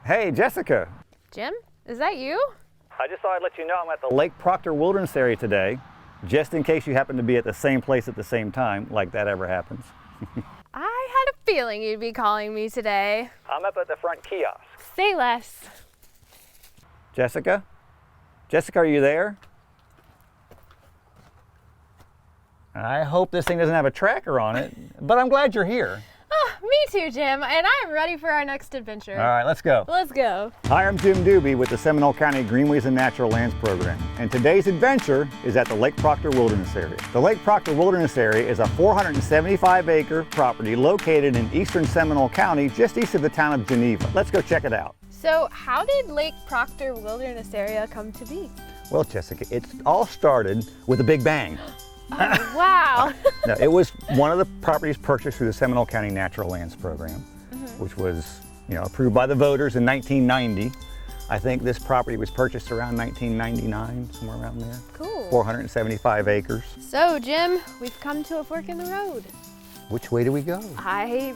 Hey, Jessica. Jim, is that you? I just thought I'd let you know I'm at the Lake Proctor Wilderness Area today, just in case you happen to be at the same place at the same time, like that ever happens. I had a feeling you'd be calling me today. I'm up at the front kiosk. Say less. Jessica? Jessica, are you there? I hope this thing doesn't have a tracker on it, but I'm glad you're here. Oh, me too, Jim, and I am ready for our next adventure. All right, let's go. Let's go. Hi, I'm Jim Duby with the Seminole County Greenways and Natural Lands Program, and today's adventure is at the Lake Proctor Wilderness Area. The Lake Proctor Wilderness Area is a 475-acre property located in eastern Seminole County, just east of the town of Geneva. Let's go check it out. So, how did Lake Proctor Wilderness Area come to be? Well, Jessica, it all started with a big bang. Oh, wow. Now, it was one of the properties purchased through the Seminole County Natural Lands Program, which was, approved by the voters in 1990. I think this property was purchased around 1999, somewhere around there. Cool. 475 acres. So, Jim, we've come to a fork in the road. Which way do we go? I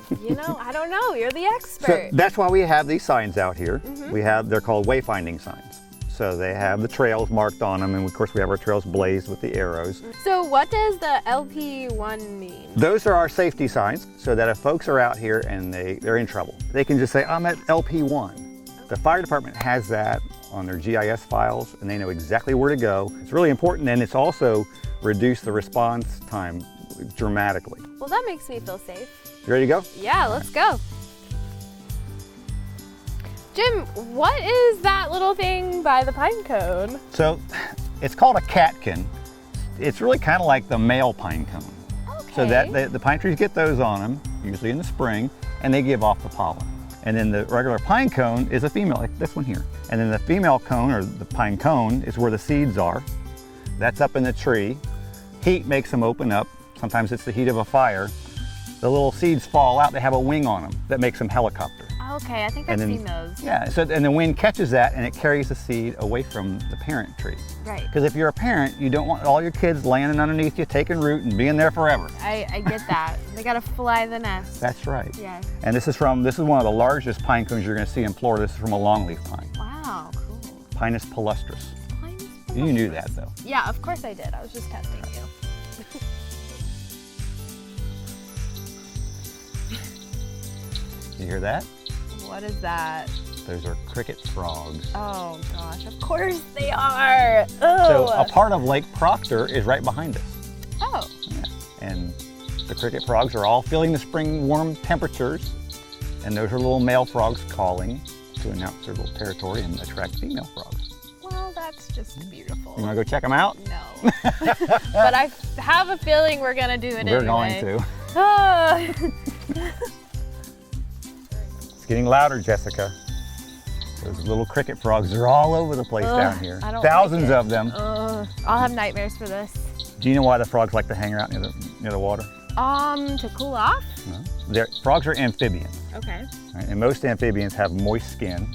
don't know. You're the expert. So that's why we have these signs out here. They're called wayfinding signs. So they have the trails marked on them, and of course we have our trails blazed with the arrows. So what does the LP1 mean? Those are our safety signs, so that if folks are out here and they're in trouble, they can just say, I'm at LP1. The fire department has that on their GIS files, and they know exactly where to go. It's really important, and it's also reduced the response time dramatically. Well, that makes me feel safe. You ready to go? Yeah, let's go. Jim, what is that little thing by the pine cone? So it's called a catkin. It's really kind of like the male pine cone. Okay. So that the pine trees get those on them, usually in the spring, and they give off the pollen. And then the regular pine cone is a female, like this one here. And then the female cone, or the pine cone, is where the seeds are. That's up in the tree. Heat makes them open up. Sometimes it's the heat of a fire. The little seeds fall out, they have a wing on them that makes them helicopter. Okay, I think I've seen those. Yeah, and the wind catches that and it carries the seed away from the parent tree. Right. Because if you're a parent, you don't want all your kids landing underneath you, taking root and being there forever. I get that. They gotta fly the nest. That's right. Yeah. And this is one of the largest pine cones you're gonna see in Florida. This is from a longleaf pine. Wow, cool. Pinus palustris. Pinus palustris. You knew that though. Yeah, of course I did. I was just testing you. You hear that? What is that? Those are cricket frogs. Oh gosh, of course they are. Ugh. So a part of Lake Proctor is right behind us. Oh. Yeah. And the cricket frogs are all feeling the spring warm temperatures, and those are little male frogs calling to announce their little territory and attract female frogs. Well, that's just beautiful. You want to go check them out? No. But I have a feeling we're gonna do it anyway. We're going to. Ah. It's getting louder, Jessica. Those little cricket frogs are all over the place down here. I don't Thousands like it. of them. I'll have nightmares for this. Do you know why the frogs like to hang out near the water? To cool off? No. Frogs are amphibians. Okay. Right? And most amphibians have moist skin.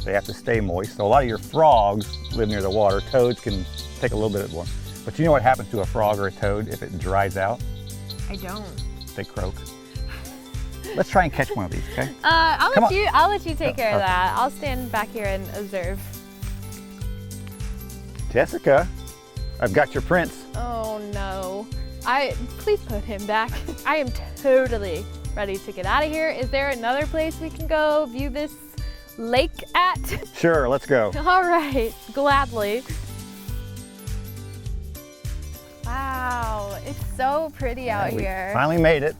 They have to stay moist. So a lot of your frogs live near the water. Toads can take a little bit more. But you know what happens to a frog or a toad if it dries out? I don't. They croak. Let's try and catch one of these, okay? I'll let you take care of that. I'll stand back here and observe. Jessica, I've got your prince. Oh no. Please put him back. I am totally ready to get out of here. Is there another place we can go view this lake at? Sure, let's go. All right, gladly. Wow, it's so pretty out here. Finally made it.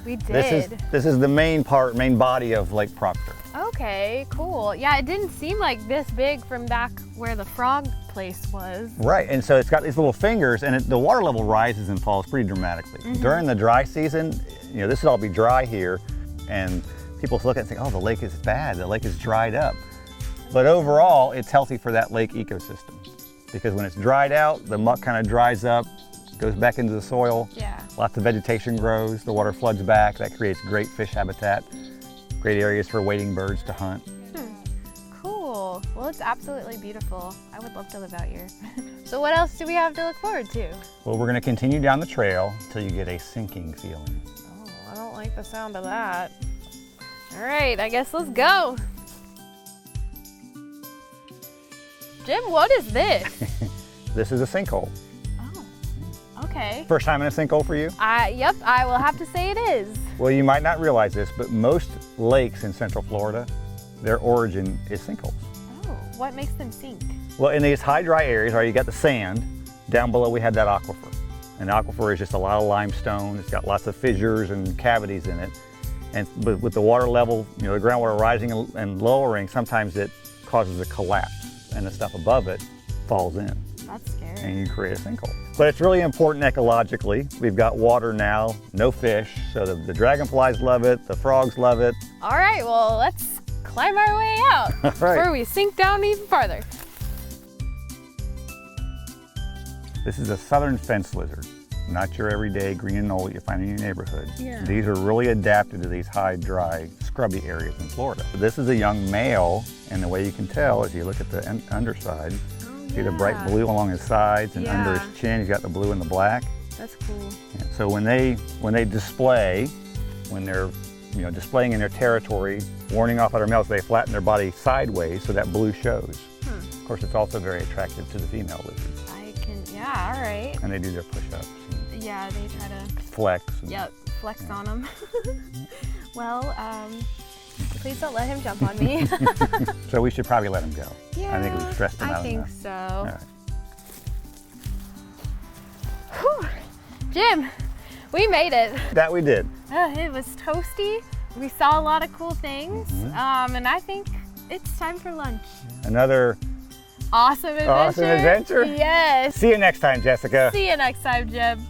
We did. This is the main body of Lake Proctor. Okay, cool. Yeah, it didn't seem like this big from back where the frog place was. Right, and so it's got these little fingers, and the water level rises and falls pretty dramatically. During the dry season, this would all be dry here, and people look at it and think, oh, the lake is bad, the lake is dried up. But overall, it's healthy for that lake ecosystem, because when it's dried out, the muck kind of dries up, goes back into the soil. Yeah. Lots of vegetation grows, the water floods back, that creates great fish habitat, great areas for wading birds to hunt. Cool. Well, it's absolutely beautiful. I would love to live out here. So what else do we have to look forward to? Well, we're going to continue down the trail until you get a sinking feeling. Oh, I don't like the sound of that. All right, I guess let's go. Jim, what is this? This is a sinkhole. Oh, okay. First time in a sinkhole for you? Yep, I will have to say it is. Well, you might not realize this, but most lakes in Central Florida, their origin is sinkholes. Oh, what makes them sink? Well, in these high dry areas, right, you got the sand. Down below we had that aquifer. And the aquifer is just a lot of limestone. It's got lots of fissures and cavities in it. And with the water level, you know, the groundwater rising and lowering, sometimes it causes a collapse and the stuff above it falls in. That's scary. And you create a sinkhole. But it's really important ecologically. We've got water now, no fish, so the dragonflies love it, the frogs love it. All right, well, let's climb our way out All right. before we sink down even farther. This is a southern fence lizard, not your everyday green and old you find in your neighborhood. Yeah. These are really adapted to these high, dry, scrubby areas in Florida. This is a young male, and the way you can tell is you look at the underside. See the bright blue along his sides and under his chin, he's got the blue and the black. That's cool. Yeah, so when they display, when they're displaying in their territory, warning off other males, they flatten their body sideways so that blue shows. Of course, it's also very attractive to the female lizards. Yeah, all right. And they do their push-ups. Yeah, they try to flex. Yep, flex on them. Well, please don't let him jump on me. So we should probably let him go. Yeah, I think we've stressed him out I think enough. so. All right. Whew. Jim, we made it. That we did. It was toasty. We saw a lot of cool things, and I think it's time for lunch. Another awesome adventure. awesome adventure? Yes. See you next time, Jessica. See you next time, Jim.